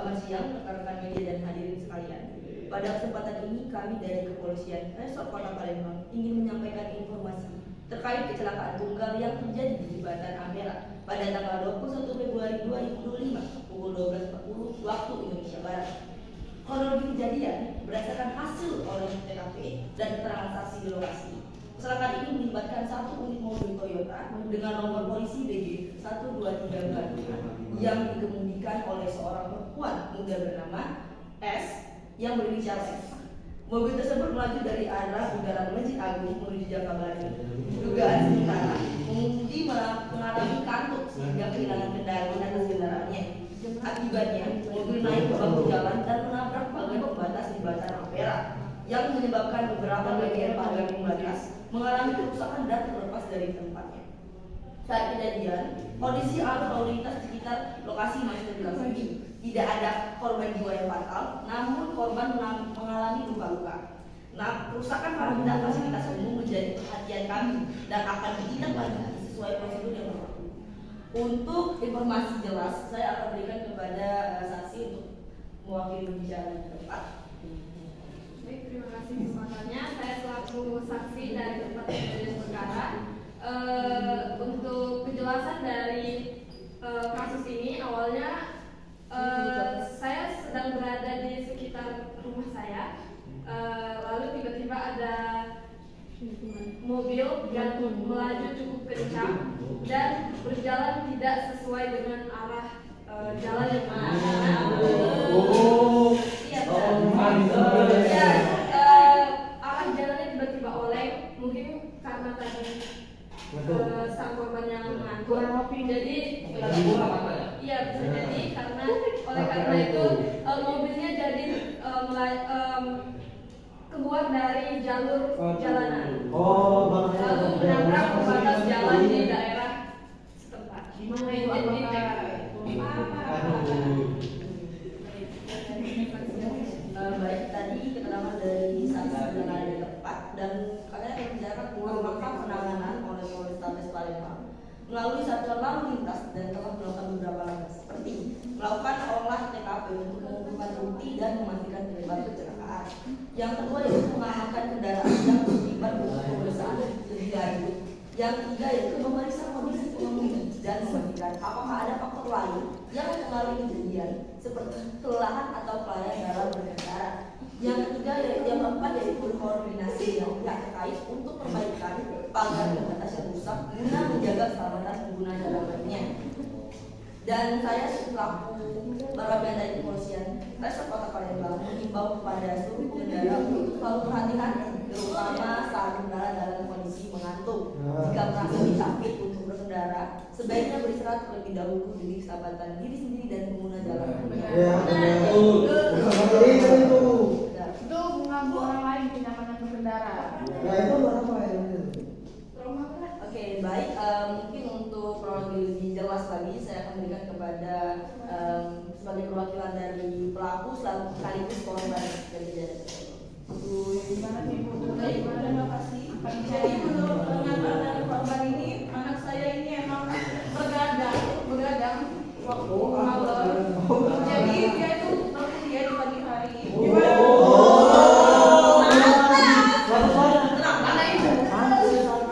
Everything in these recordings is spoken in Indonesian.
Selamat siang rekan-rekan media dan hadirin sekalian. Pada kesempatan ini kami dari Kepolisian Resort Kota Palembang ingin menyampaikan informasi terkait kecelakaan tunggal yang terjadi di Jembatan Ampera pada tanggal 21 Februari 2025 pukul 12.40 waktu Indonesia Barat. Kronologi kejadian berdasarkan hasil olah TKP dan keterangan saksi di lokasi. Kecelakaan ini melibatkan satu unit mobil Toyota dengan nomor polisi BG 123 yang dikemudikan oleh seorang perempuan muda bernama S yang berinisial S. Mobil tersebut melaju dari arah Bundaran Masjid Agung menuju Jakabaring. Dugaan sementara pengemudi mengalami kantuk sehingga kehilangan kendali atas kendaraannya. Akibatnya, mobil naik ke bahu jalan dan menabrak pagar pembatas jembatan Ampera yang menyebabkan beberapa bagian pagar pembatas mengalami kerusakan dan terlepas dari tempatnya. Saat kejadian, kondisi arus lalu lintas di sekitar lokasi masih terbilang sepi. Tidak ada korban jiwa yang fatal, namun korban mengalami luka-luka. Nah, kerusakan pada fasilitas umum menjadi perhatian kami dan akan ditindaklanjuti sesuai prosedur yang berlaku. Untuk informasi jelas, saya akan berikan kepada saksi untuk mewakili pembicaraan yang tepat. Baik, terima kasih kesempatannya. Saya selaku saksi dari tempat kejadian perkara. Untuk kejelasan dari kasus ini, awalnya saya sedang berada di sekitar rumah saya. Lalu tiba-tiba ada mobil yang melaju cukup kencang dan berjalan tidak sesuai dengan arah jalan yang mana. Arah jalannya tiba-tiba oleng, mungkin karena tadi sang korban yang mengantuk. Jadi iya, bisa jadi karena itu mobilnya jadi keluar dari jalur jalanan. Lalu menabrak pembatas jalan di daerah setempat. Baik, tadi keterangan dari saksi yang ada di tempat dan kalian akan membicarakan tentang fakta penanganan oleh Polrestabes Palembang melalui satuan lalu lintas dan telah melakukan beberapa langkah seperti melakukan olah TKP untuk mengumpulkan bukti dan memastikan penyebab kecelakaan. Yang kedua yaitu mengamankan kendaraan yang terlibat dengan pemeriksaan lebih lanjut. Yang ketiga yaitu memeriksa kondisi pengemudi dan memastikan apakah ada faktor lain yang mempengaruhi kejadian seperti kelelahan atau kelalaian dalam berkendara. Yang ketiga yaitu yang keempat yaitu koordinasi dengan pihak terkait untuk perbaikan pagar pembatas yang rusak guna menjaga keselamatan pengguna jalan lainnya. Dan saya selaku Barometer dari Kepolisian Resort Kota Palembang mengimbau kepada seluruh pengendara untuk selalu berhati-hati, terutama saat berkendara dalam kondisi mengantuk. Jika merasa tidak fit untuk berkendara, sebaiknya beristirahat terlebih dahulu demi keselamatan diri sendiri dan pengguna jalan lainnya. Itu mengganggu orang lain kenyamanan berkendara. Oke, baik. Mungkin untuk kronologi lebih jelas lagi, saya akan berikan kepada sebagai perwakilan dari pelaku sekaligus korban dari kejadian tersebut. Baik, terima kasih. Jadi menurut pernyataan dari korban ini, anak saya ini emang begadang waktu malam. Jadi dia itu berkuliah di pagi hari.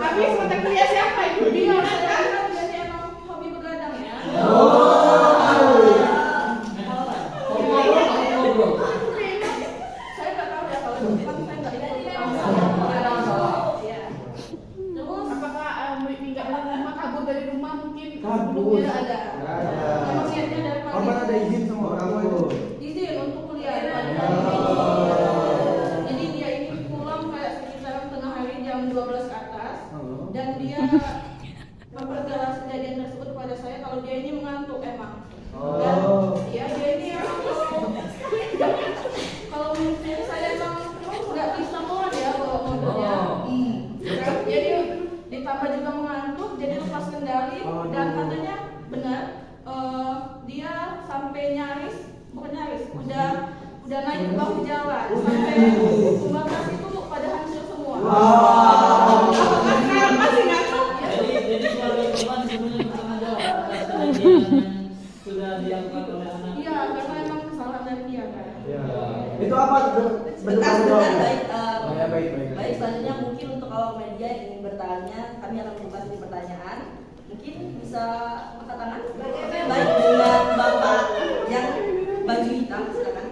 Habis mata kuliah siapa ibu dia? Jadi emang hobi begadang ya. Saya nggak tahu ya kalau itu kan saya nggak tahu. Terus apakah nggak lama kabur dari rumah mungkin? Tidak ada. Emang niatnya dari pagi. Korban ada izin sama orang tua itu? Izin untuk kuliah. Jadi dia ini pulang kayak sekitar tengah hari jam 12 ke atas. Dan dia memperjelas kejadian tersebut kepada saya kalau dia ini mengantuk emang. Dan ya dia ini emang kalau menurut saya emang nggak bisa muat ya bawa mobilnya. Jadi ditambah juga mengantuk, jadi lepas kendali dan katanya benar dia sampai nyaris, bukan nyaris, udah naik ke bahu jalan sampai pembatas itu pada hancur semua. Apakah sekarang masih ngantuk? Jadi keluarga korban sebenarnya bertanggung jawab atas kejadian yang sudah dilakukan oleh anak. Iya, karena emang salah Itu apa? Sebentar, baik. Oh, ya, baik. Baik, selanjutnya mungkin untuk awak media yang ingin bertanya, kami akan membuka sesi pertanyaan. Mungkin bisa angkat tangan. Oke, baik, dengan Bapak yang baju hitam, silakan.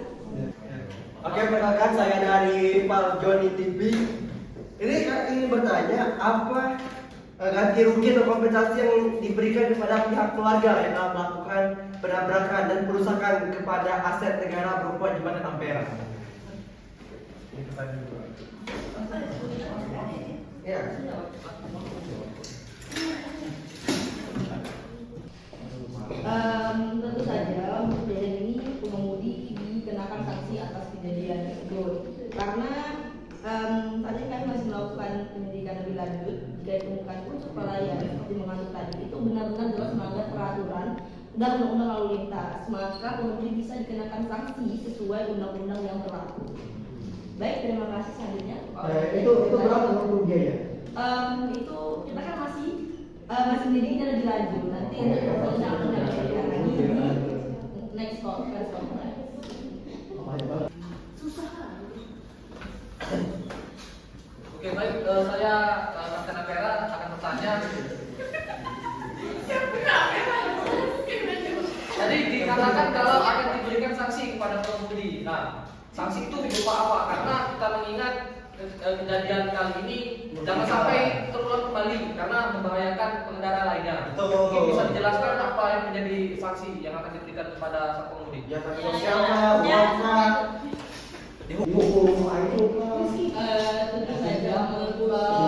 Oke, perkenalkan saya dari Pak Joni TV. Ini ingin bertanya apa ganti rugi atau kompensasi yang diberikan kepada pihak keluarga yang telah melakukan penabrakan dan perusakan kepada aset negara berupa jembatan Ampera. Ya. Tentu saja untuk kejadian ini pengemudi dikenakan sanksi atas kejadian tersebut karena tadi kami masih melakukan penyelidikan lebih lanjut jika ditemukan unsur kelalaian seperti mengantuk tadi itu benar-benar jelas melanggar peraturan dan undang-undang lalu lintas, maka pengemudi bisa dikenakan sanksi sesuai undang-undang yang berlaku. Baik, terima kasih selanjutnya. Itu berapa kerugiannya? Itu kita kan masih menyelidiknya lebih lanjut. Nanti untuk selanjutnya akan menyampaikan lagi di next conference. Oke, baik. Saya Kapten Ampera akan bertanya. Tadi dikatakan kalau akan diberikan sanksi kepada pengemudi. Nah, sanksi itu berupa apa? Karena kita mengingat kejadian kali ini jangan sampai terulang kembali karena membahayakan pengendara lainnya. Mungkin bisa dijelaskan apa yang menjadi sanksi yang akan diberikan kepada sang pengemudi? Ya, sanksi sosial kah, uang dihukum itu Tentu saja menurut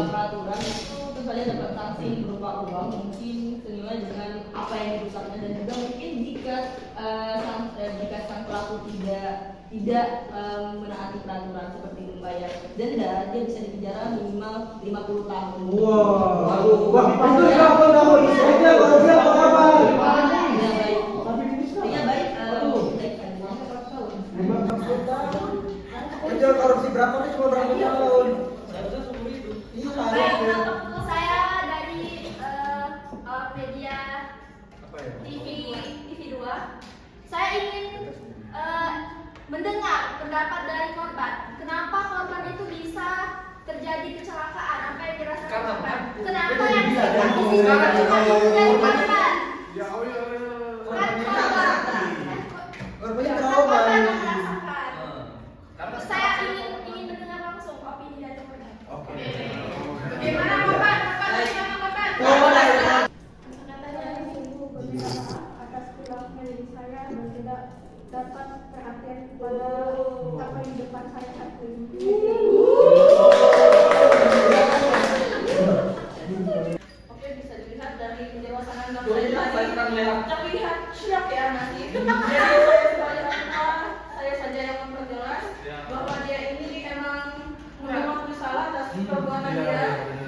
peraturan itu tentu saja dapat sanksi berupa uang mungkin senilai dengan apa yang dirusaknya dan juga mungkin jika sang pelaku tidak menaati peraturan seperti membayar denda, dia bisa dipenjara minimal 50 tahun. Wah, itu kapan kamu isinya kalau dia apa kabar? Ya baik. Ya baik. Itu korupsi berapa nih? Cuma berapa tahun? Baik, untuk saya dari media TV 2, saya ingin mendengar pendapat dari korban. Kenapa korban itu bisa terjadi kecelakaan? Apa yang dirasakan Karena korban? apa? Kenapa yang Bisa terjadi jadi. cuma itu dari korban? Ya Allah. Kan korban. Korbannya Kan trauma. korban yang merasakan. Karena Saya ingin mendengar langsung opini dari korban. Oke. Bagaimana korban? Bagaimana korban? Katanya ibu berminta maaf atas kilafnya diri saya dan tidak dapat perhatian kepada apa yang di depan saya saat ini. Oke, bisa dilihat dari penjelasan Boleh disampaikan lewat. terlihat syok ya nanti. Jadi saya saja yang memperjelas bahwa dia ini emang mengakui salah atas perbuatan dia,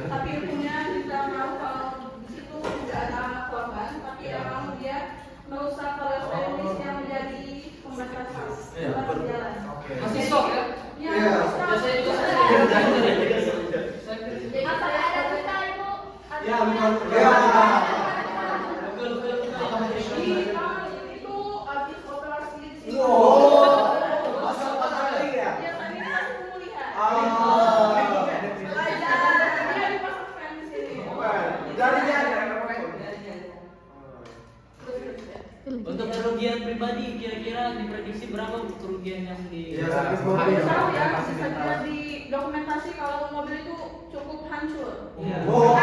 tapi hukumnya kita tahu kalau di situ tidak ada korban, tapi emang dia merusak kolesterol yang menjadi pembatas jalan. masih sok ya? Ya, Iya. Biasanya juga saya Apa ada cerita ibu? Ya, bukan. itu habis operasi di sini. Wow. Masa kali ya? Ya, tadi kan pemulihan. Dia dipasangkan di sini. Jadinya Untuk kerugian pribadi kira-kira diprediksi berapa kerugian yang di Ya, Kami tahu ya, bisa jadi dokumentasi kalau mobil itu cukup hancur. Iya. Wow.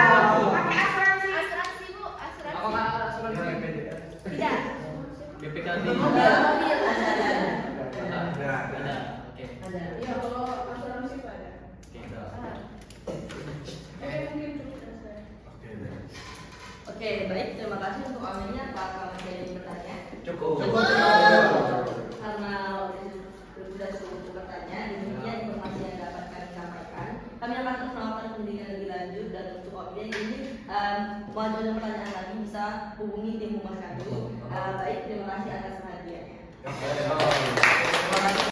Pakai asuransi. Asuransi bu, asuransi. Apakah ada asuransi? Tidak. BPKB? Mobil. Ada. Oke. Ya, kalau asuransi itu ada. Mungkin cukup dari saya. Oke, baik. Terima kasih untuk awalnya Pak Kamen yang bertanya. Cukup. Karena sudah cukup bertanya, demikian informasi yang dapat kami sampaikan. Kami akan terus melakukan pendidikan lebih lanjut dan untuk opini ini mau ada pertanyaan lagi bisa hubungi tim humas kami. Baik, terima kasih atas perhatiannya. Oke.